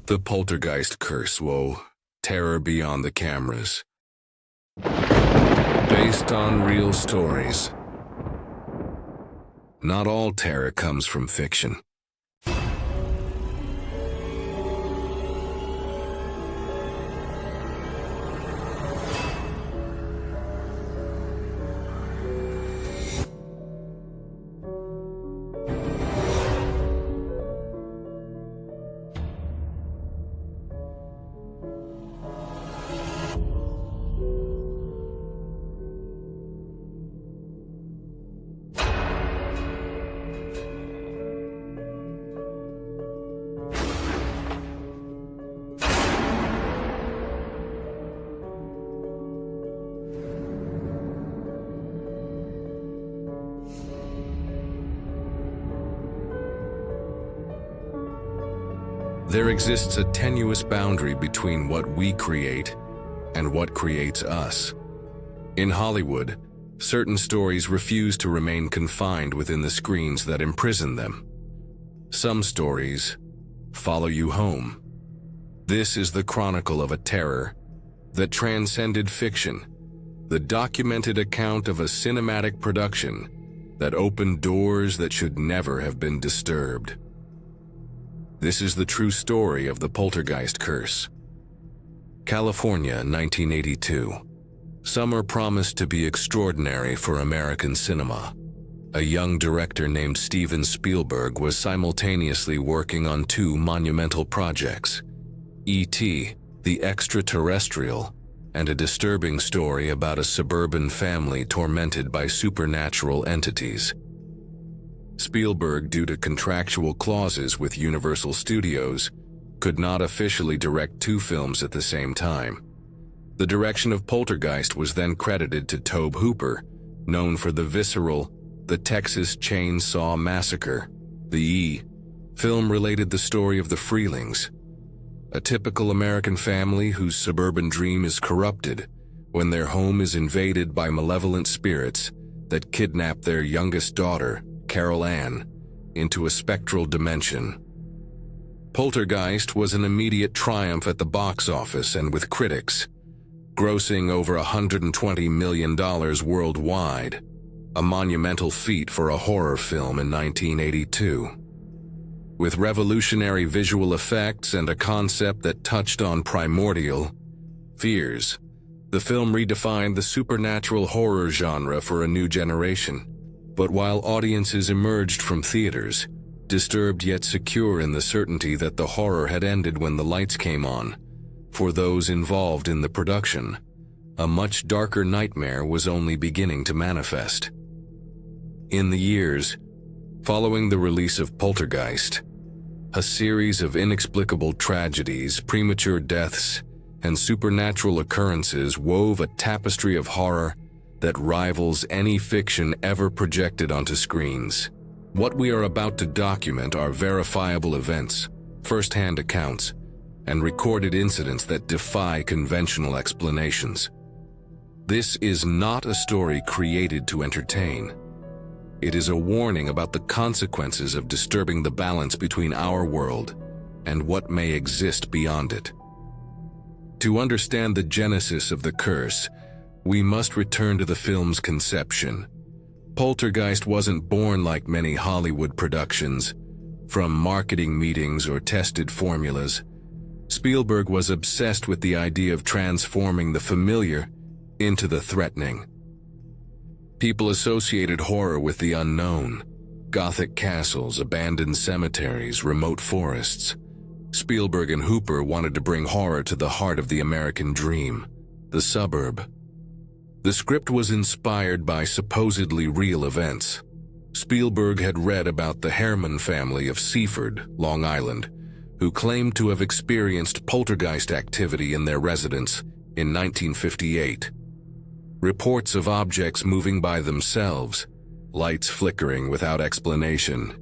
The Poltergeist Curse, whoa. Terror beyond the cameras. Based on real stories. Not all terror comes from fiction. There exists a tenuous boundary between what we create and what creates us. In Hollywood, certain stories refuse to remain confined within the screens that imprison them. Some stories follow you home. This is the chronicle of a terror that transcended fiction, the documented account of a cinematic production that opened doors that should never have been disturbed. This is the true story of the Poltergeist Curse. California, 1982. Summer promised to be extraordinary for American cinema. A young director named Steven Spielberg was simultaneously working on two monumental projects: E.T., the Extraterrestrial, and a disturbing story about a suburban family tormented by supernatural entities. Spielberg, due to contractual clauses with Universal Studios, could not officially direct two films at the same time. The direction of Poltergeist was then credited to Tobe Hooper, known for the visceral The Texas Chainsaw Massacre. The E film related the story of the Freelings, a typical American family whose suburban dream is corrupted when their home is invaded by malevolent spirits that kidnap their youngest daughter, Carol Ann, into a spectral dimension. Poltergeist was an immediate triumph at the box office and with critics, grossing over $120 million worldwide, a monumental feat for a horror film in 1982. With revolutionary visual effects and a concept that touched on primordial fears, the film redefined the supernatural horror genre for a new generation. But while audiences emerged from theaters, disturbed yet secure in the certainty that the horror had ended when the lights came on, for those involved in the production, a much darker nightmare was only beginning to manifest. In the years following the release of Poltergeist, a series of inexplicable tragedies, premature deaths, and supernatural occurrences wove a tapestry of horror that rivals any fiction ever projected onto screens. What we are about to document are verifiable events, first-hand accounts, and recorded incidents that defy conventional explanations. This is not a story created to entertain. It is a warning about the consequences of disturbing the balance between our world and what may exist beyond it. To understand the genesis of the curse, we must return to the film's conception. Poltergeist wasn't born like many Hollywood productions, from marketing meetings or tested formulas. Spielberg was obsessed with the idea of transforming the familiar into the threatening. People associated horror with the unknown: Gothic castles, abandoned cemeteries, remote forests. Spielberg and Hooper wanted to bring horror to the heart of the American dream, the suburb. The script was inspired by supposedly real events. Spielberg had read about the Herman family of Seaford, Long Island, who claimed to have experienced poltergeist activity in their residence in 1958. Reports of objects moving by themselves, lights flickering without explanation,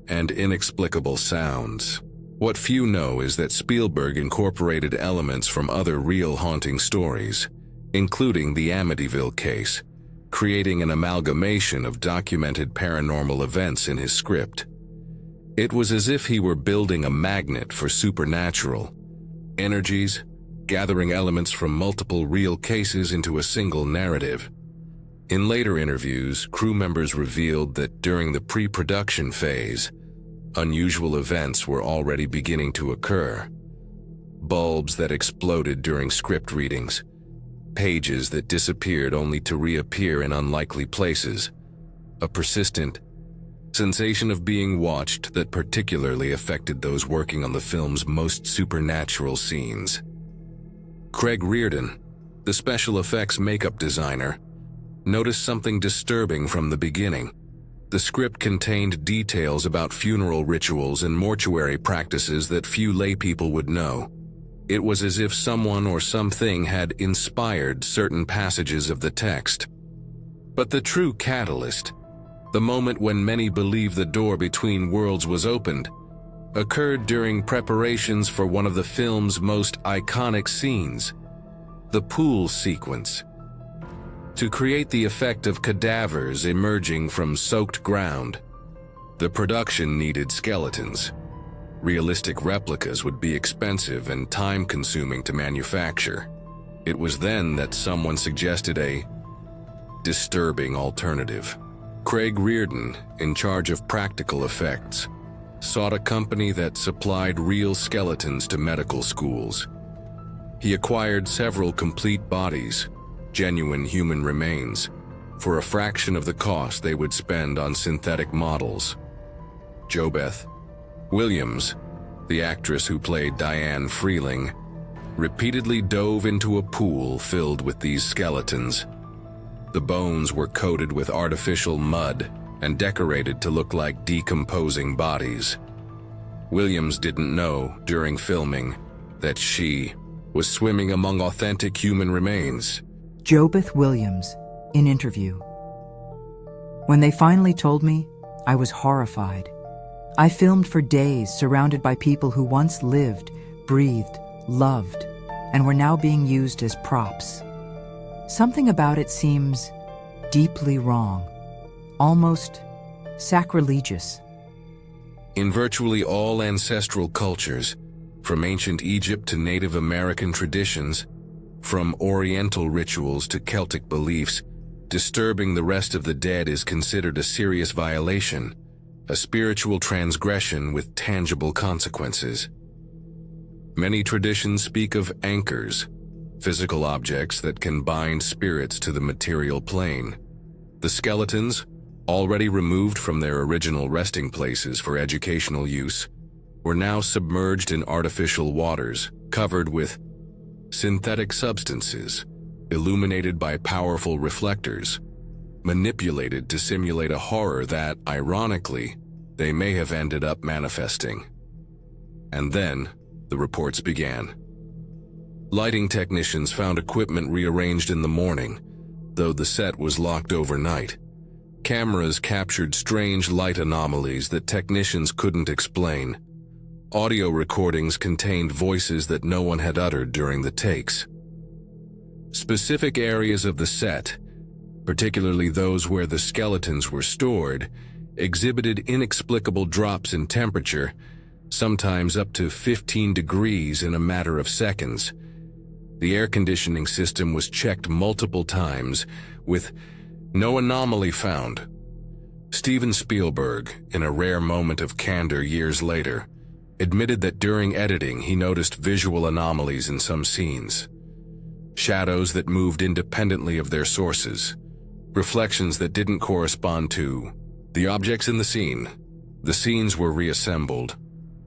and inexplicable sounds. What few know is that Spielberg incorporated elements from other real haunting stories, including the Amityville case, creating an amalgamation of documented paranormal events in his script. It was as if he were building a magnet for supernatural energies, gathering elements from multiple real cases into a single narrative. In later interviews, crew members revealed that during the pre-production phase, unusual events were already beginning to occur. Bulbs that exploded during script readings, pages that disappeared only to reappear in unlikely places, a persistent sensation of being watched that particularly affected those working on the film's most supernatural scenes. Craig Reardon, the special effects makeup designer, noticed something disturbing from the beginning. The script contained details about funeral rituals and mortuary practices that few laypeople would know. It was as if someone or something had inspired certain passages of the text. But the true catalyst, the moment when many believed the door between worlds was opened, occurred during preparations for one of the film's most iconic scenes, the pool sequence. To create the effect of cadavers emerging from soaked ground, the production needed skeletons. Realistic replicas would be expensive and time-consuming to manufacture. It was then that someone suggested a disturbing alternative. Craig Reardon, in charge of practical effects, sought a company that supplied real skeletons to medical schools. He acquired several complete bodies, genuine human remains, for a fraction of the cost they would spend on synthetic models. JoBeth Williams, the actress who played Diane Freeling, repeatedly dove into a pool filled with these skeletons. The bones were coated with artificial mud and decorated to look like decomposing bodies. Williams didn't know, during filming, that she was swimming among authentic human remains. JoBeth Williams, in interview. When they finally told me, I was horrified. I filmed for days surrounded by people who once lived, breathed, loved, and were now being used as props. Something about it seems deeply wrong, almost sacrilegious. In virtually all ancestral cultures, from ancient Egypt to Native American traditions, from Oriental rituals to Celtic beliefs, disturbing the rest of the dead is considered a serious violation, a spiritual transgression with tangible consequences. Many traditions speak of anchors, physical objects that can bind spirits to the material plane. The skeletons, already removed from their original resting places for educational use, were now submerged in artificial waters, covered with synthetic substances, illuminated by powerful reflectors, manipulated to simulate a horror that, ironically, they may have ended up manifesting. And then, the reports began. Lighting technicians found equipment rearranged in the morning, though the set was locked overnight. Cameras captured strange light anomalies that technicians couldn't explain. Audio recordings contained voices that no one had uttered during the takes. Specific areas of the set, particularly those where the skeletons were stored, exhibited inexplicable drops in temperature, sometimes up to 15 degrees in a matter of seconds. The air conditioning system was checked multiple times, with no anomaly found. Steven Spielberg, in a rare moment of candor years later, admitted that during editing he noticed visual anomalies in some scenes. Shadows that moved independently of their sources, reflections that didn't correspond to the objects in the scene. The scenes were reassembled,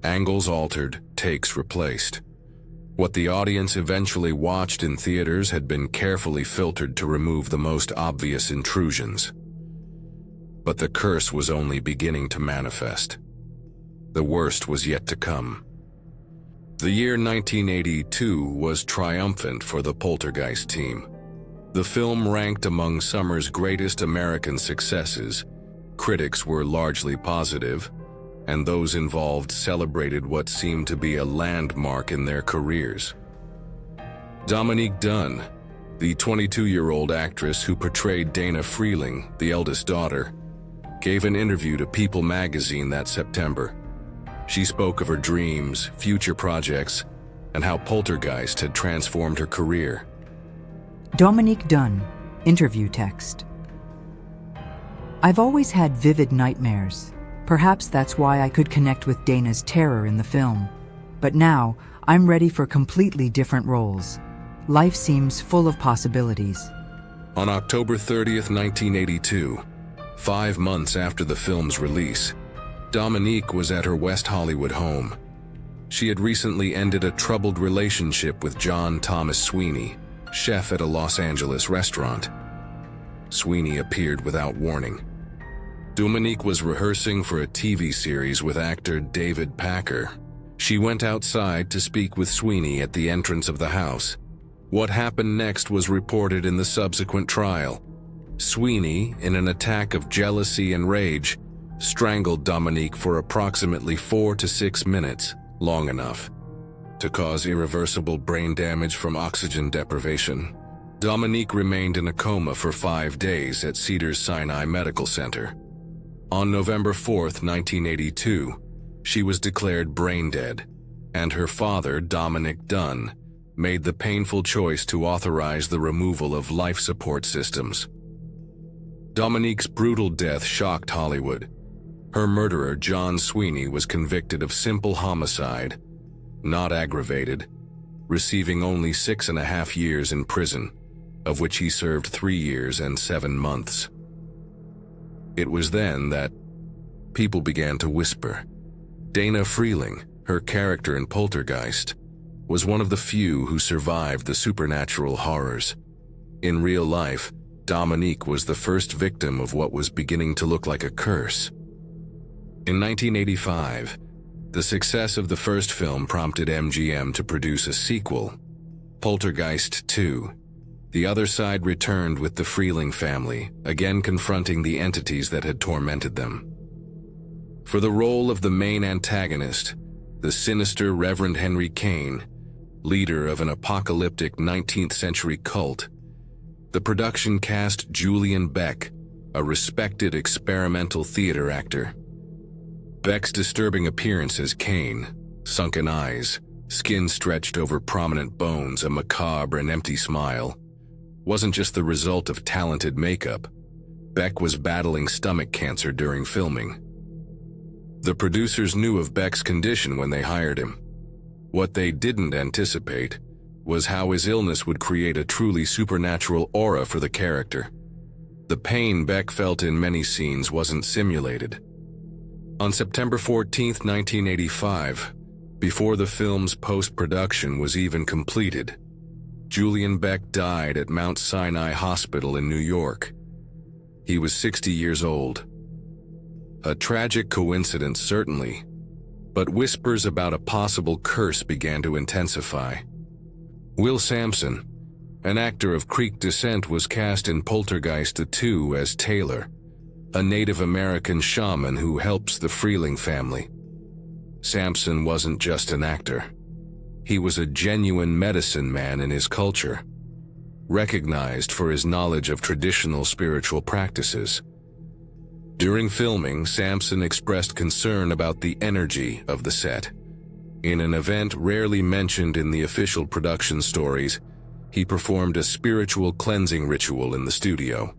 angles altered, takes replaced. What the audience eventually watched in theaters had been carefully filtered to remove the most obvious intrusions. But the curse was only beginning to manifest. The worst was yet to come. The year 1982 was triumphant for the Poltergeist team. The film ranked among summer's greatest American successes. Critics were largely positive, and those involved celebrated what seemed to be a landmark in their careers. Dominique Dunne, the 22-year-old actress who portrayed Dana Freeling, the eldest daughter, gave an interview to People magazine that September. She spoke of her dreams, future projects, and how Poltergeist had transformed her career. Dominique Dunne, interview text. I've always had vivid nightmares. Perhaps that's why I could connect with Dana's terror in the film. But now, I'm ready for completely different roles. Life seems full of possibilities. On October 30th, 1982, 5 months after the film's release, Dominique was at her West Hollywood home. She had recently ended a troubled relationship with John Thomas Sweeney, chef at a Los Angeles restaurant. Sweeney appeared without warning. Dominique was rehearsing for a TV series with actor David Packer. She went outside to speak with Sweeney at the entrance of the house. What happened next was reported in the subsequent trial. Sweeney, in an attack of jealousy and rage, strangled Dominique for approximately 4 to 6 minutes, long enough to cause irreversible brain damage from oxygen deprivation. Dominique remained in a coma for 5 days at Cedars-Sinai Medical Center. On November 4th, 1982, she was declared brain dead, and her father, Dominique Dunne, made the painful choice to authorize the removal of life support systems. Dominique's brutal death shocked Hollywood. Her murderer, John Sweeney, was convicted of simple homicide, not aggravated, receiving only 6.5 years in prison, of which he served 3 years and 7 months. It was then that people began to whisper. Dana Freeling, her character in Poltergeist, was one of the few who survived the supernatural horrors. In real life, Dominique was the first victim of what was beginning to look like a curse. In 1985, the success of the first film prompted MGM to produce a sequel, Poltergeist 2. The other side returned with the Freeling family, again confronting the entities that had tormented them. For the role of the main antagonist, the sinister Reverend Henry Kane, leader of an apocalyptic 19th century cult, the production cast Julian Beck, a respected experimental theater actor. Beck's disturbing appearance as Kane, sunken eyes, skin stretched over prominent bones, a macabre and empty smile, wasn't just the result of talented makeup. Beck was battling stomach cancer during filming. The producers knew of Beck's condition when they hired him. What they didn't anticipate was how his illness would create a truly supernatural aura for the character. The pain Beck felt in many scenes wasn't simulated. On September 14, 1985, before the film's post-production was even completed, Julian Beck died at Mount Sinai Hospital in New York. He was 60 years old. A tragic coincidence, certainly, but whispers about a possible curse began to intensify. Will Sampson, an actor of Creek descent, was cast in Poltergeist 2 as Taylor, a Native American shaman who helps the Freeling family. Sampson wasn't just an actor. He was a genuine medicine man in his culture, recognized for his knowledge of traditional spiritual practices. During filming, Sampson expressed concern about the energy of the set. In an event rarely mentioned in the official production stories, he performed a spiritual cleansing ritual in the studio.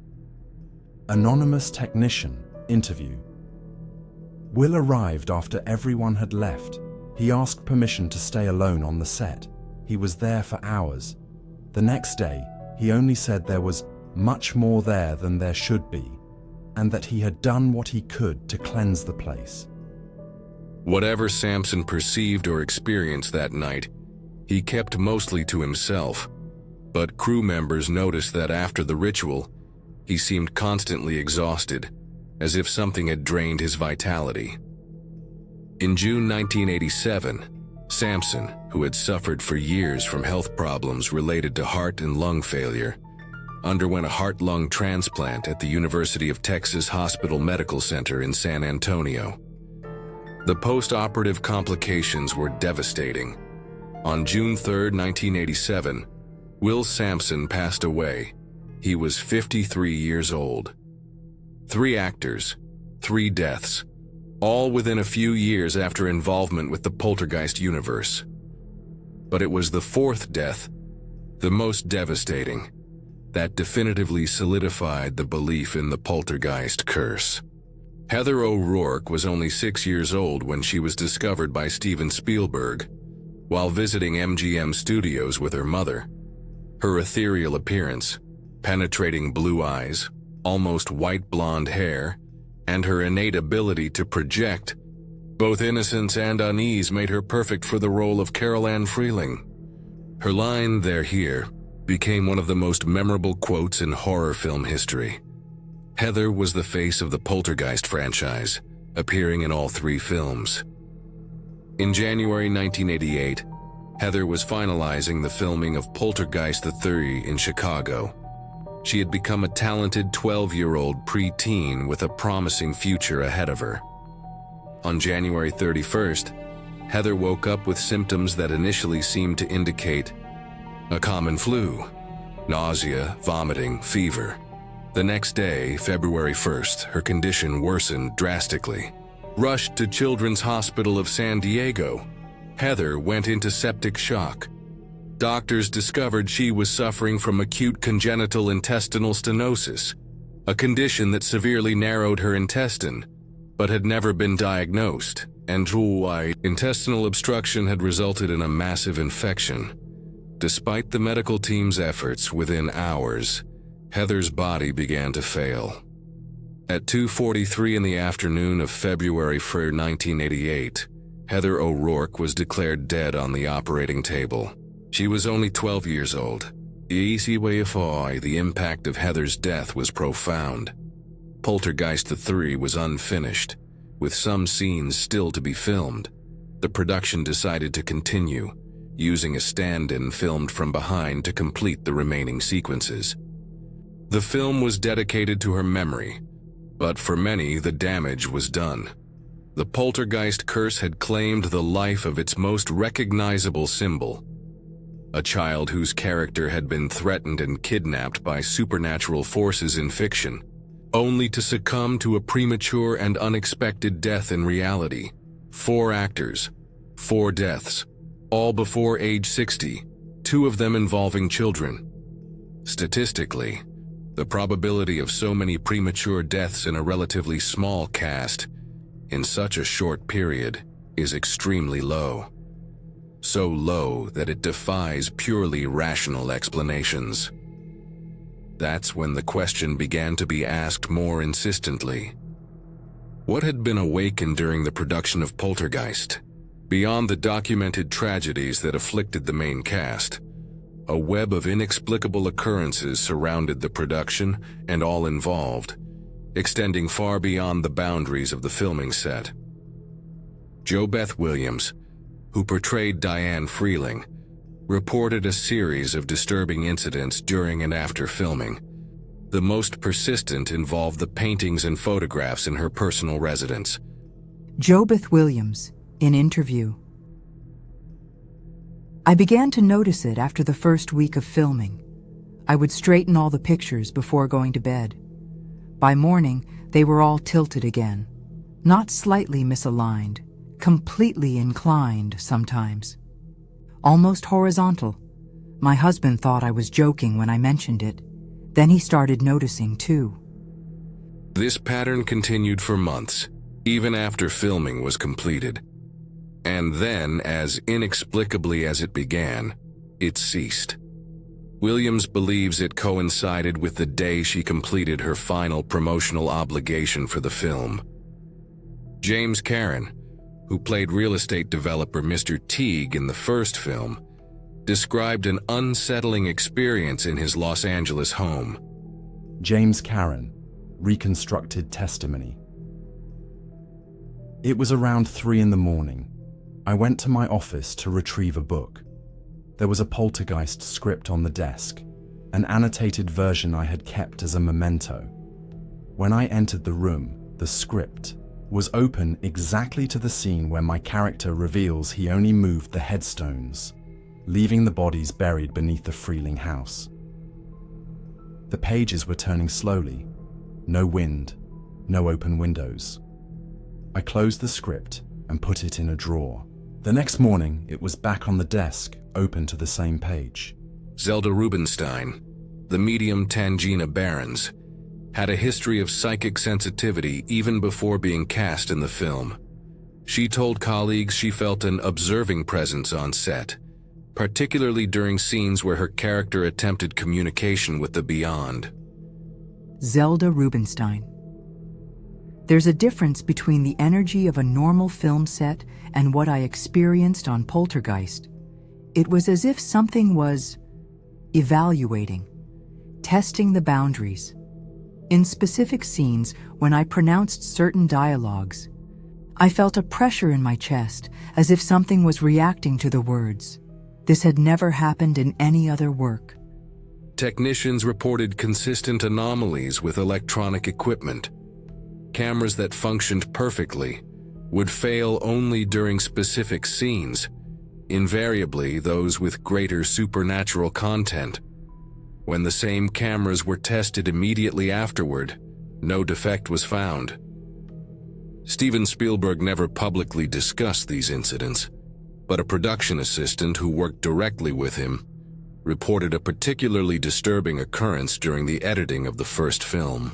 Anonymous technician, interview. Will arrived after everyone had left. He asked permission to stay alone on the set. He was there for hours. The next day, he only said there was much more there than there should be, and that he had done what he could to cleanse the place. Whatever Sampson perceived or experienced that night, he kept mostly to himself, but crew members noticed that after the ritual, he seemed constantly exhausted, as if something had drained his vitality. In June 1987, Sampson, who had suffered for years from health problems related to heart and lung failure, underwent a heart-lung transplant at the University of Texas Hospital Medical Center in San Antonio. The post-operative complications were devastating. On June 3, 1987, Will Sampson passed away. He was 53 years old. 3 actors, 3 deaths, all within a few years after involvement with the Poltergeist universe. But it was the fourth death, the most devastating, that definitively solidified the belief in the Poltergeist curse. Heather O'Rourke was only 6 years old when she was discovered by Steven Spielberg while visiting MGM Studios with her mother. Her ethereal appearance, penetrating blue eyes, almost white blonde hair, and her innate ability to project both innocence and unease made her perfect for the role of Carol Ann Freeling. Her line, "They're here," became one of the most memorable quotes in horror film history. Heather was the face of the Poltergeist franchise, appearing in all 3 films. In January 1988, Heather was finalizing the filming of Poltergeist III in Chicago. She had become a talented 12-year-old preteen with a promising future ahead of her. On January 31st, Heather woke up with symptoms that initially seemed to indicate a common flu: nausea, vomiting, fever. The next day, February 1st, her condition worsened drastically. Rushed to Children's Hospital of San Diego, Heather went into septic shock. Doctors discovered she was suffering from acute congenital intestinal stenosis, a condition that severely narrowed her intestine, but had never been diagnosed, and intestinal obstruction had resulted in a massive infection. Despite the medical team's efforts, within hours, Heather's body began to fail. At 2:43 in the afternoon of February 1, 1988, Heather O'Rourke was declared dead on the operating table. She was only 12 years old. The impact of Heather's death was profound. Poltergeist III was unfinished, with some scenes still to be filmed. The production decided to continue, using a stand-in filmed from behind to complete the remaining sequences. The film was dedicated to her memory, but for many, the damage was done. The Poltergeist curse had claimed the life of its most recognizable symbol, a child whose character had been threatened and kidnapped by supernatural forces in fiction, only to succumb to a premature and unexpected death in reality. 4 actors, 4 deaths, all before age 60, 2 of them involving children. Statistically, the probability of so many premature deaths in a relatively small cast in such a short period is extremely low. So low that it defies purely rational explanations. That's when the question began to be asked more insistently. What had been awakened during the production of Poltergeist? Beyond the documented tragedies that afflicted the main cast, a web of inexplicable occurrences surrounded the production and all involved, extending far beyond the boundaries of the filming set. JoBeth Williams, who portrayed Diane Freeling, reported a series of disturbing incidents during and after filming. The most persistent involved the paintings and photographs in her personal residence. JoBeth Williams, in interview. I began to notice it after the first week of filming. I would straighten all the pictures before going to bed. By morning, they were all tilted again, not slightly misaligned, completely inclined sometimes. Almost horizontal. My husband thought I was joking when I mentioned it. Then he started noticing too. This pattern continued for months, even after filming was completed. And then, as inexplicably as it began, it ceased. Williams believes it coincided with the day she completed her final promotional obligation for the film. James Karen, who played real estate developer Mr. Teague in the first film, described an unsettling experience in his Los Angeles home. James Karen, reconstructed testimony. It was around 3 in the morning. I went to my office to retrieve a book. There was a Poltergeist script on the desk, an annotated version I had kept as a memento. When I entered the room, the script was open exactly to the scene where my character reveals he only moved the headstones, leaving the bodies buried beneath the Freeling house. The pages were turning slowly. No wind, no open windows. I closed the script and put it in a drawer. The next morning, it was back on the desk, open to the same page. Zelda Rubinstein, the medium Tangina Barons, had a history of psychic sensitivity even before being cast in the film. She told colleagues she felt an observing presence on set, particularly during scenes where her character attempted communication with the beyond. Zelda Rubinstein. There's a difference between the energy of a normal film set and what I experienced on Poltergeist. It was as if something was evaluating, testing the boundaries. In specific scenes, when I pronounced certain dialogues, I felt a pressure in my chest, as if something was reacting to the words. This had never happened in any other work. Technicians reported consistent anomalies with electronic equipment. Cameras that functioned perfectly would fail only during specific scenes, invariably those with greater supernatural content. When the same cameras were tested immediately afterward, no defect was found. Steven Spielberg never publicly discussed these incidents, but a production assistant who worked directly with him reported a particularly disturbing occurrence during the editing of the first film.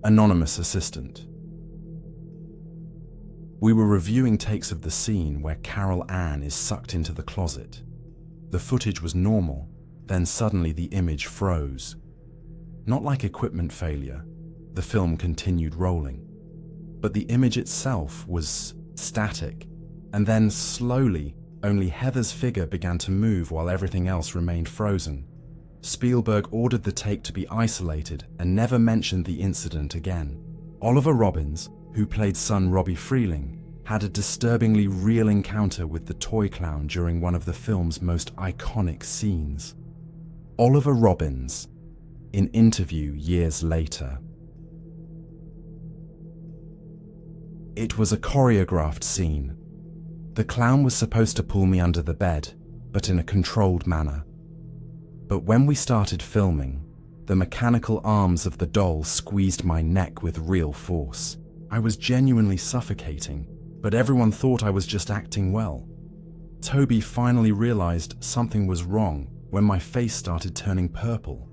Anonymous assistant. We were reviewing takes of the scene where Carol Ann is sucked into the closet. The footage was normal, then suddenly the image froze. Not like equipment failure, the film continued rolling. But the image itself was static, and then slowly, only Heather's figure began to move while everything else remained frozen. Spielberg ordered the take to be isolated and never mentioned the incident again. Oliver Robbins, who played son Robbie Freeling, had a disturbingly real encounter with the toy clown during one of the film's most iconic scenes. Oliver Robbins, in interview years later. It was a choreographed scene. The clown was supposed to pull me under the bed, but in a controlled manner. But when we started filming, the mechanical arms of the doll squeezed my neck with real force. I was genuinely suffocating, but everyone thought I was just acting well. Toby finally realized something was wrong when my face started turning purple.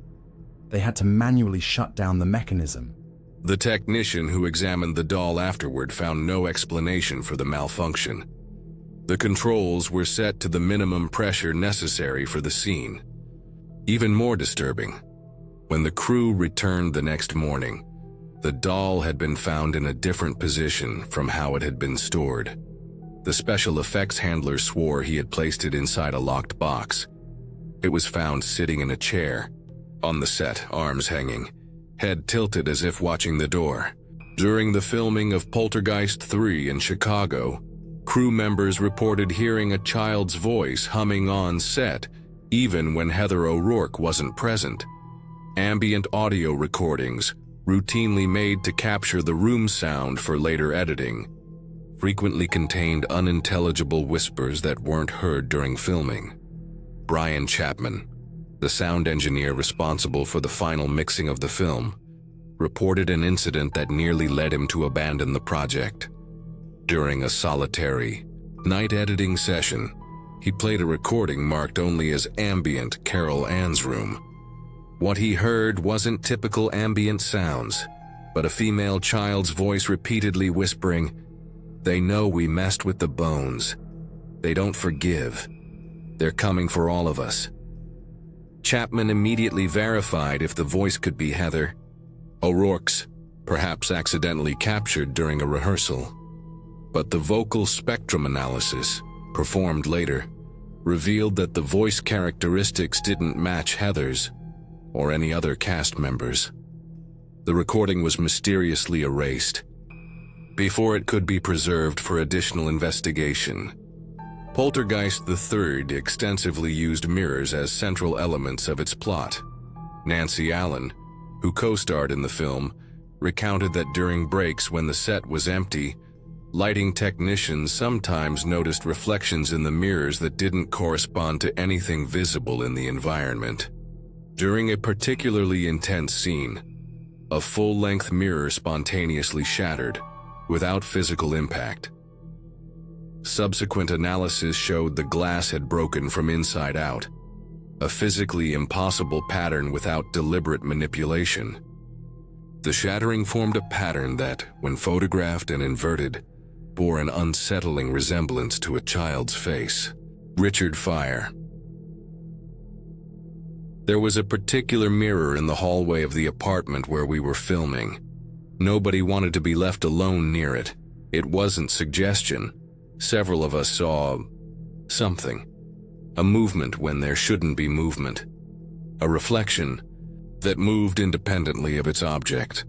They had to manually shut down the mechanism. The technician who examined the doll afterward found no explanation for the malfunction. The controls were set to the minimum pressure necessary for the scene. Even more disturbing, when the crew returned the next morning, the doll had been found in a different position from how it had been stored. The special effects handler swore he had placed it inside a locked box. It was found sitting in a chair, on the set, arms hanging, head tilted as if watching the door. During the filming of Poltergeist 3 in Chicago, crew members reported hearing a child's voice humming on set, even when Heather O'Rourke wasn't present. Ambient audio recordings, routinely made to capture the room sound for later editing, frequently contained unintelligible whispers that weren't heard during filming. Brian Chapman, the sound engineer responsible for the final mixing of the film, reported an incident that nearly led him to abandon the project. During a solitary night editing session, he played a recording marked only as ambient Carol Ann's room. What he heard wasn't typical ambient sounds, but a female child's voice repeatedly whispering, "They know we messed with the bones. They don't forgive. They're coming for all of us." Chapman immediately verified if the voice could be Heather O'Rourke's, perhaps accidentally captured during a rehearsal. But the vocal spectrum analysis, performed later, revealed that the voice characteristics didn't match Heather's or any other cast members. The recording was mysteriously erased before it could be preserved for additional investigation. Poltergeist III extensively used mirrors as central elements of its plot. Nancy Allen, who co-starred in the film, recounted that during breaks when the set was empty, lighting technicians sometimes noticed reflections in the mirrors that didn't correspond to anything visible in the environment. During a particularly intense scene, a full-length mirror spontaneously shattered, without physical impact. Subsequent analysis showed the glass had broken from inside out, a physically impossible pattern without deliberate manipulation. The shattering formed a pattern that, when photographed and inverted, bore an unsettling resemblance to a child's face. Richard Fire. There was a particular mirror in the hallway of the apartment where we were filming. Nobody wanted to be left alone near it. It wasn't suggestion. Several of us saw something. A movement when there shouldn't be movement. A reflection that moved independently of its object,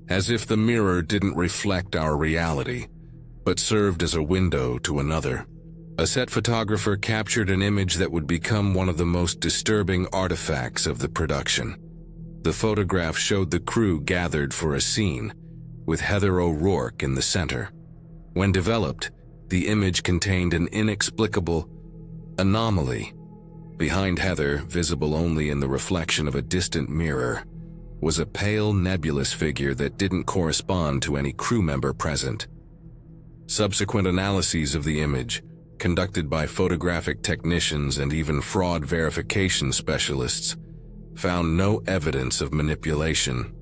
as if the mirror didn't reflect our reality, but served as a window to another. A set photographer captured an image that would become one of the most disturbing artifacts of the production. The photograph showed the crew gathered for a scene, with Heather O'Rourke in the center. When developed, the image contained an inexplicable anomaly. Behind Heather, visible only in the reflection of a distant mirror, was a pale, nebulous figure that didn't correspond to any crew member present. Subsequent analyses of the image, conducted by photographic technicians and even fraud verification specialists, found no evidence of manipulation.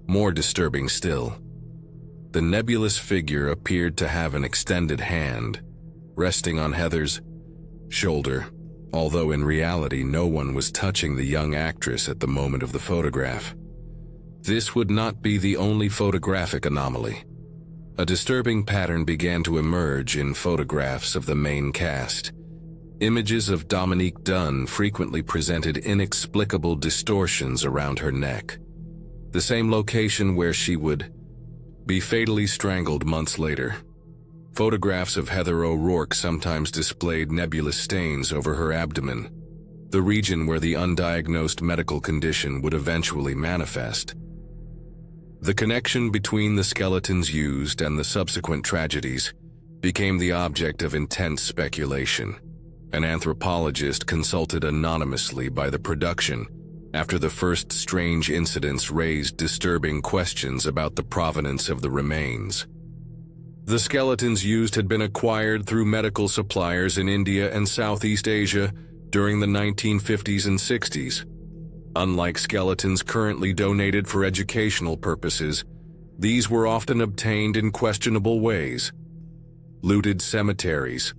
More disturbing still, the nebulous figure appeared to have an extended hand, resting on Heather's shoulder, although in reality no one was touching the young actress at the moment of the photograph. This would not be the only photographic anomaly. A disturbing pattern began to emerge in photographs of the main cast. Images of Dominique Dunne frequently presented inexplicable distortions around her neck, the same location where she would be fatally strangled months later. Photographs of Heather O'Rourke sometimes displayed nebulous stains over her abdomen, the region where the undiagnosed medical condition would eventually manifest. The connection between the skeletons used and the subsequent tragedies became the object of intense speculation. An anthropologist consulted anonymously by the production after the first strange incidents raised disturbing questions about the provenance of the remains. The skeletons used had been acquired through medical suppliers in India and Southeast Asia during the 1950s and 60s. Unlike skeletons currently donated for educational purposes, these were often obtained in questionable ways. Looted cemeteries,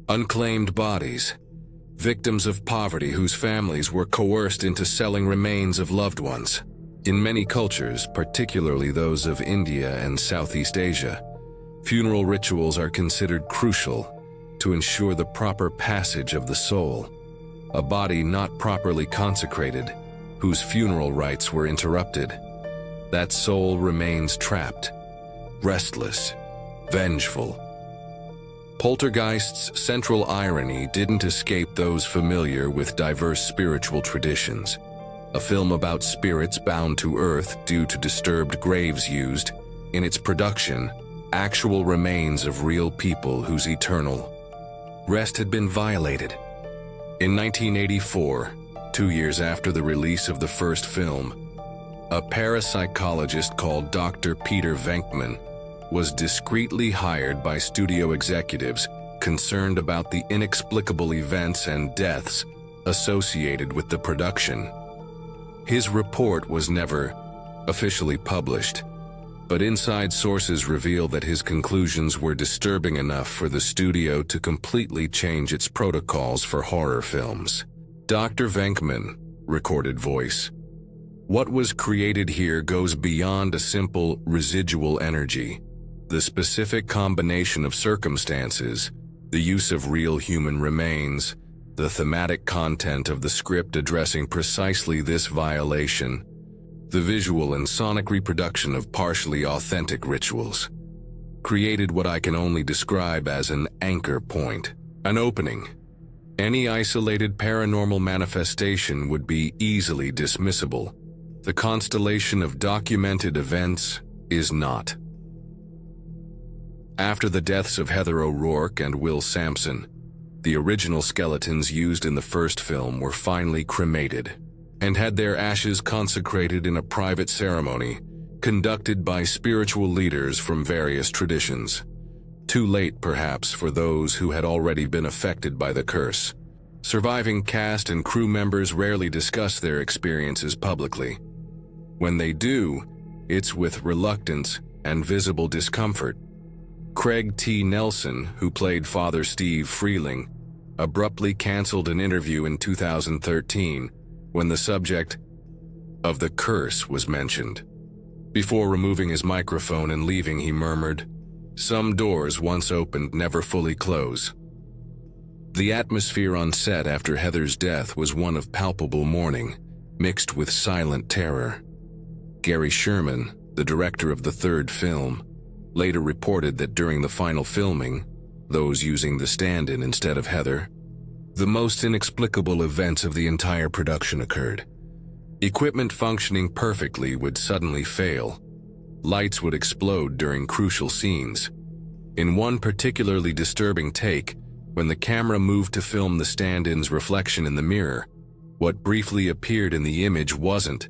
unclaimed bodies, victims of poverty whose families were coerced into selling remains of loved ones. In many cultures, particularly those of India and Southeast Asia, funeral rituals are considered crucial to ensure the proper passage of the soul. A body not properly consecrated, whose funeral rites were interrupted, that soul remains trapped, restless, vengeful. Poltergeist's central irony didn't escape those familiar with diverse spiritual traditions. A film about spirits bound to earth due to disturbed graves used, in its production, actual remains of real people whose eternal rest had been violated. In 1984, 2 years after the release of the first film, a parapsychologist called Dr. Peter Venkman was discreetly hired by studio executives concerned about the inexplicable events and deaths associated with the production. His report was never officially published, but inside sources reveal that his conclusions were disturbing enough for the studio to completely change its protocols for horror films. Dr. Venkman, recorded voice. What was created here goes beyond a simple residual energy. The specific combination of circumstances, the use of real human remains, the thematic content of the script addressing precisely this violation, the visual and sonic reproduction of partially authentic rituals, created what I can only describe as an anchor point, an opening. Any isolated paranormal manifestation would be easily dismissible. The constellation of documented events is not. After the deaths of Heather O'Rourke and Will Sampson, the original skeletons used in the first film were finally cremated and had their ashes consecrated in a private ceremony conducted by spiritual leaders from various traditions. Too late, perhaps, for those who had already been affected by the curse. Surviving cast and crew members rarely discuss their experiences publicly. When they do, it's with reluctance and visible discomfort. Craig T. Nelson, who played Father Steve Freeling, abruptly canceled an interview in 2013 when the subject of the curse was mentioned. Before removing his microphone and leaving, he murmured, "Some doors once opened never fully close." The atmosphere on set after Heather's death was one of palpable mourning, mixed with silent terror. Gary Sherman, the director of the third film, later reported that during the final filming, those using the stand-in instead of Heather, the most inexplicable events of the entire production occurred. Equipment functioning perfectly would suddenly fail. Lights would explode during crucial scenes. In one particularly disturbing take, when the camera moved to film the stand-in's reflection in the mirror, what briefly appeared in the image wasn't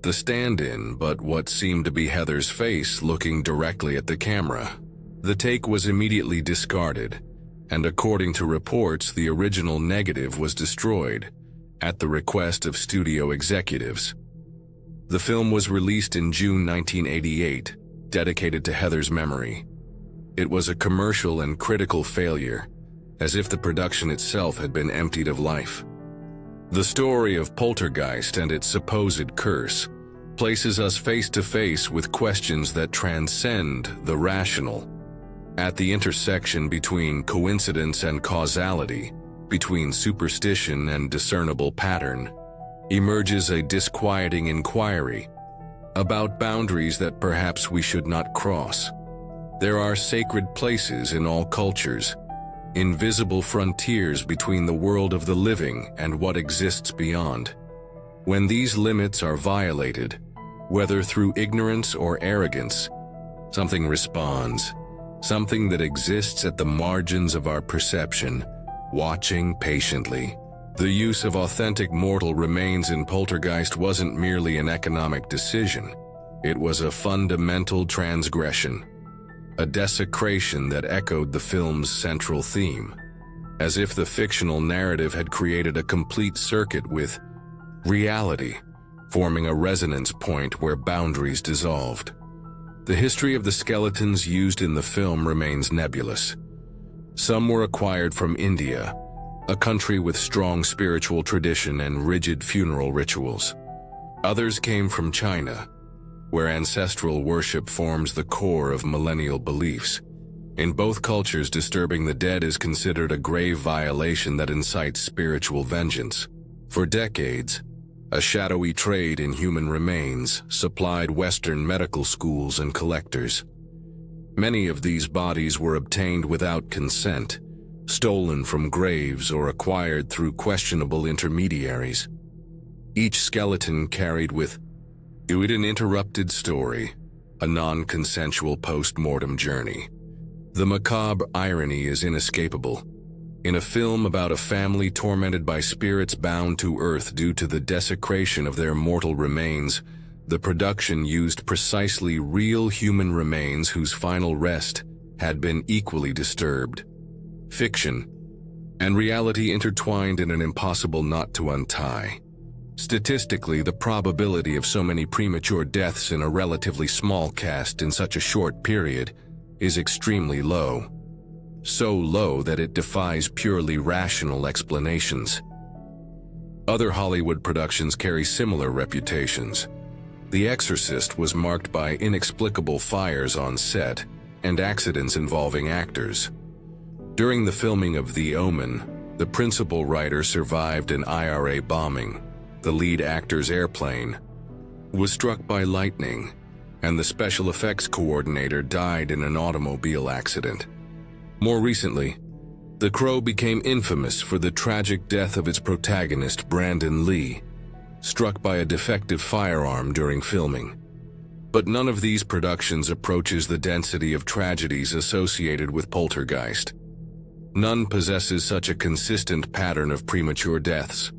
the stand-in, but what seemed to be Heather's face looking directly at the camera. The take was immediately discarded, and according to reports, the original negative was destroyed at the request of studio executives. The film was released in June 1988, dedicated to Heather's memory. It was a commercial and critical failure, as if the production itself had been emptied of life. The story of Poltergeist and its supposed curse places us face to face with questions that transcend the rational. At the intersection between coincidence and causality, between superstition and discernible pattern, emerges a disquieting inquiry about boundaries that perhaps we should not cross. There are sacred places in all cultures, invisible frontiers between the world of the living and what exists beyond. When these limits are violated, whether through ignorance or arrogance, something responds, something that exists at the margins of our perception, watching patiently. The use of authentic mortal remains in Poltergeist wasn't merely an economic decision. It was a fundamental transgression, a desecration that echoed the film's central theme, as if the fictional narrative had created a complete circuit with reality, forming a resonance point where boundaries dissolved. The history of the skeletons used in the film remains nebulous. Some were acquired from India, a country with strong spiritual tradition and rigid funeral rituals. Others came from China, where ancestral worship forms the core of millennial beliefs. In both cultures, disturbing the dead is considered a grave violation that incites spiritual vengeance. For decades, a shadowy trade in human remains supplied Western medical schools and collectors. Many of these bodies were obtained without consent, stolen from graves or acquired through questionable intermediaries. Each skeleton carried with it an interrupted story, a non-consensual post-mortem journey. The macabre irony is inescapable. In a film about a family tormented by spirits bound to Earth due to the desecration of their mortal remains, the production used precisely real human remains whose final rest had been equally disturbed. Fiction and reality intertwined in an impossible knot to untie. Statistically, the probability of so many premature deaths in a relatively small cast in such a short period is extremely low. So low that it defies purely rational explanations. Other Hollywood productions carry similar reputations. The Exorcist was marked by inexplicable fires on set and accidents involving actors. During the filming of The Omen, the principal writer survived an IRA bombing. The lead actor's airplane was struck by lightning, and the special effects coordinator died in an automobile accident. More recently, The Crow became infamous for the tragic death of its protagonist, Brandon Lee, struck by a defective firearm during filming. But none of these productions approaches the density of tragedies associated with Poltergeist. None possesses such a consistent pattern of premature deaths.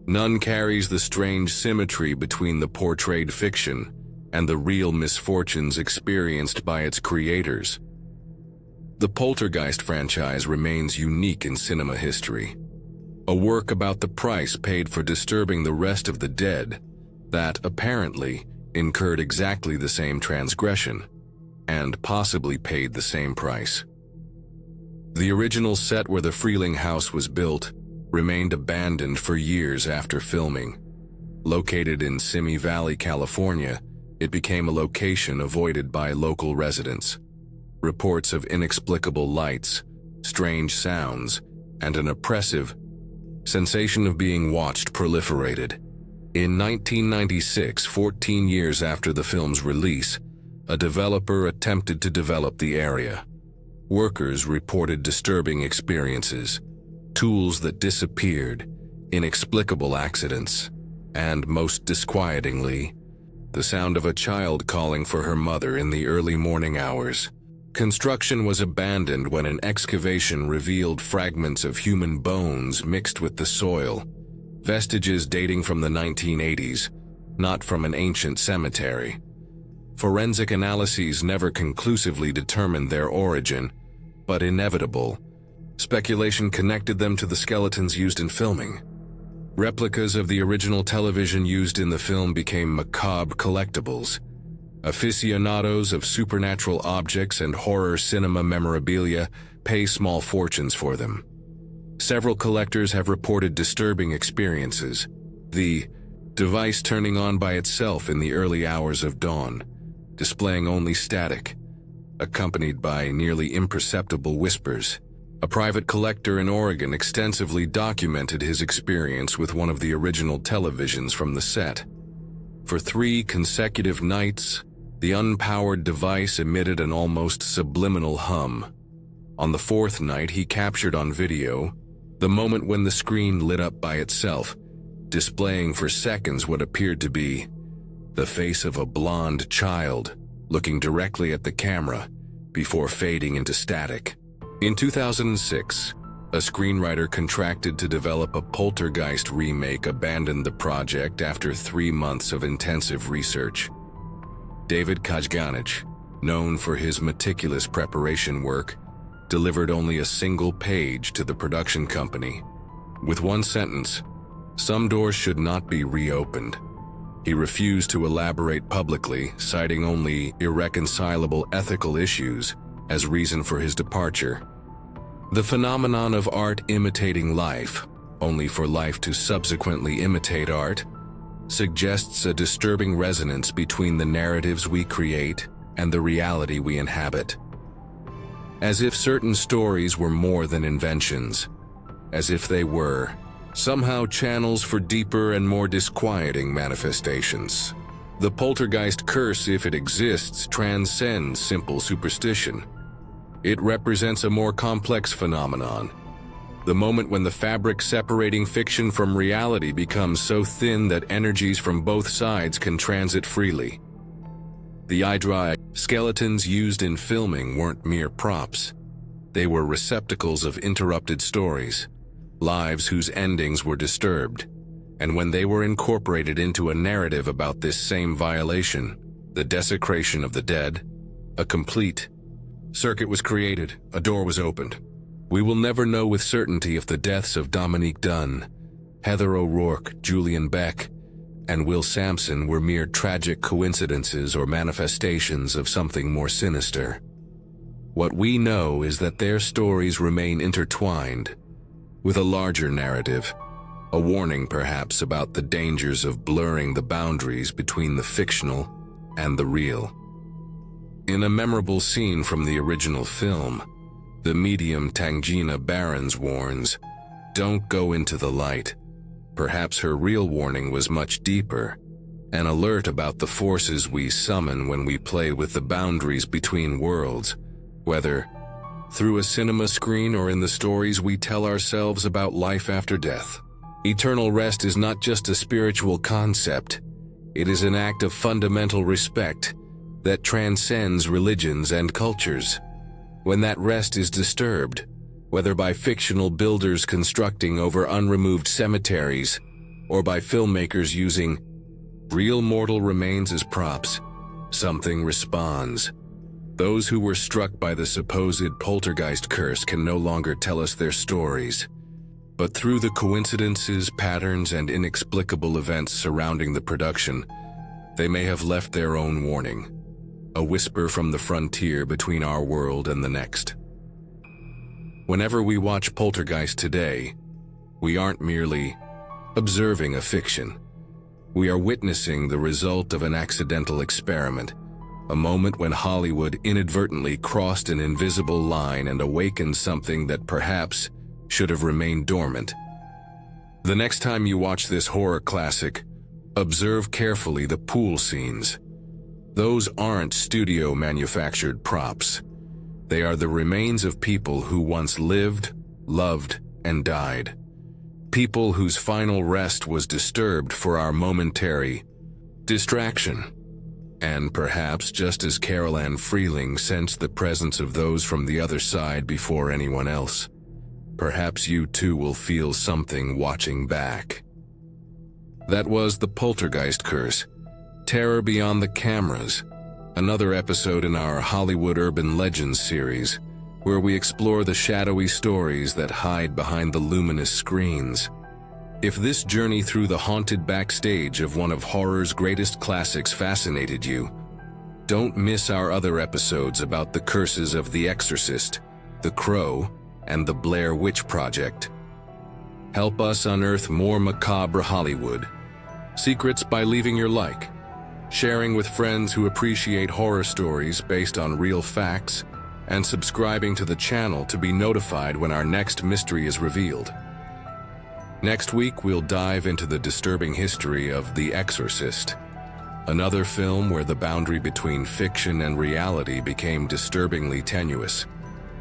None carries the strange symmetry between the portrayed fiction and the real misfortunes experienced by its creators. The Poltergeist franchise remains unique in cinema history, a work about the price paid for disturbing the rest of the dead that, apparently, incurred exactly the same transgression, and possibly paid the same price. The original set where the Freeling house was built remained abandoned for years after filming. Located in Simi Valley, California, it became a location avoided by local residents. Reports of inexplicable lights, strange sounds, and an oppressive sensation of being watched proliferated. In 1996, 14 years after the film's release, a developer attempted to develop the area. Workers reported disturbing experiences, tools that disappeared, inexplicable accidents, and most disquietingly, the sound of a child calling for her mother in the early morning hours. Construction was abandoned when an excavation revealed fragments of human bones mixed with the soil, vestiges dating from the 1980s, not from an ancient cemetery. Forensic analyses never conclusively determined their origin, but inevitable speculation connected them to the skeletons used in filming. Replicas of the original television used in the film became macabre collectibles. Aficionados of supernatural objects and horror cinema memorabilia pay small fortunes for them. Several collectors have reported disturbing experiences. The device turning on by itself in the early hours of dawn, displaying only static, accompanied by nearly imperceptible whispers. A private collector in Oregon extensively documented his experience with one of the original televisions from the set. For 3 consecutive nights, the unpowered device emitted an almost subliminal hum. On the 4th night, he captured on video the moment when the screen lit up by itself, displaying for seconds what appeared to be the face of a blonde child looking directly at the camera before fading into static. In 2006, a screenwriter contracted to develop a Poltergeist remake abandoned the project after 3 months of intensive research. David Kajganich, known for his meticulous preparation work, delivered only a single page to the production company. With one sentence, "Some doors should not be reopened." He refused to elaborate publicly, citing only irreconcilable ethical issues as reason for his departure. The phenomenon of art imitating life, only for life to subsequently imitate art, suggests a disturbing resonance between the narratives we create and the reality we inhabit. As if certain stories were more than inventions, as if they were somehow channels for deeper and more disquieting manifestations. The poltergeist curse, if it exists, transcends simple superstition. It represents a more complex phenomenon, the moment when the fabric separating fiction from reality becomes so thin that energies from both sides can transit freely. The eye-dry skeletons used in filming weren't mere props. They were receptacles of interrupted stories, lives whose endings were disturbed, and when they were incorporated into a narrative about this same violation, the desecration of the dead, a complete circuit was created, a door was opened. We will never know with certainty if the deaths of Dominique Dunne, Heather O'Rourke, Julian Beck, and Will Sampson were mere tragic coincidences or manifestations of something more sinister. What we know is that their stories remain intertwined with a larger narrative, a warning perhaps about the dangers of blurring the boundaries between the fictional and the real. In a memorable scene from the original film, the medium Tangina Barons warns, "Don't go into the light." Perhaps her real warning was much deeper, an alert about the forces we summon when we play with the boundaries between worlds, whether through a cinema screen or in the stories we tell ourselves about life after death. Eternal rest is not just a spiritual concept, it is an act of fundamental respect that transcends religions and cultures. When that rest is disturbed, whether by fictional builders constructing over unremoved cemeteries or by filmmakers using real mortal remains as props, something responds. Those who were struck by the supposed poltergeist curse can no longer tell us their stories. But through the coincidences, patterns, and inexplicable events surrounding the production, they may have left their own warning, a whisper from the frontier between our world and the next. Whenever we watch Poltergeist today, we aren't merely observing a fiction. We are witnessing the result of an accidental experiment, a moment when Hollywood inadvertently crossed an invisible line and awakened something that perhaps should have remained dormant. The next time you watch this horror classic, observe carefully the pool scenes. Those aren't studio-manufactured props. They are the remains of people who once lived, loved, and died. People whose final rest was disturbed for our momentary distraction. And perhaps just as Carol Ann Freeling sensed the presence of those from the other side before anyone else, perhaps you too will feel something watching back. That was The Poltergeist Curse, Terror Beyond the Cameras, another episode in our Hollywood Urban Legends series, where we explore the shadowy stories that hide behind the luminous screens. If this journey through the haunted backstage of one of horror's greatest classics fascinated you, don't miss our other episodes about the curses of The Exorcist, The Crow, and the Blair Witch Project. Help us unearth more macabre Hollywood secrets by leaving your like, sharing with friends who appreciate horror stories based on real facts, and subscribing to the channel to be notified when our next mystery is revealed. Next week, we'll dive into the disturbing history of The Exorcist, another film where the boundary between fiction and reality became disturbingly tenuous,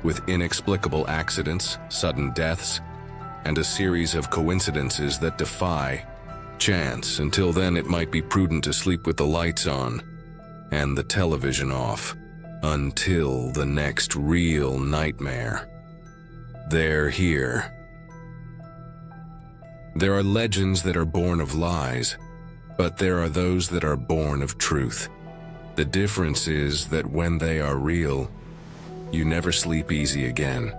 with inexplicable accidents, sudden deaths, and a series of coincidences that defy chance. Until then, it might be prudent to sleep with the lights on and the television off until the next real nightmare. They're here. There are legends that are born of lies, but there are those that are born of truth. The difference is that when they are real, you never sleep easy again.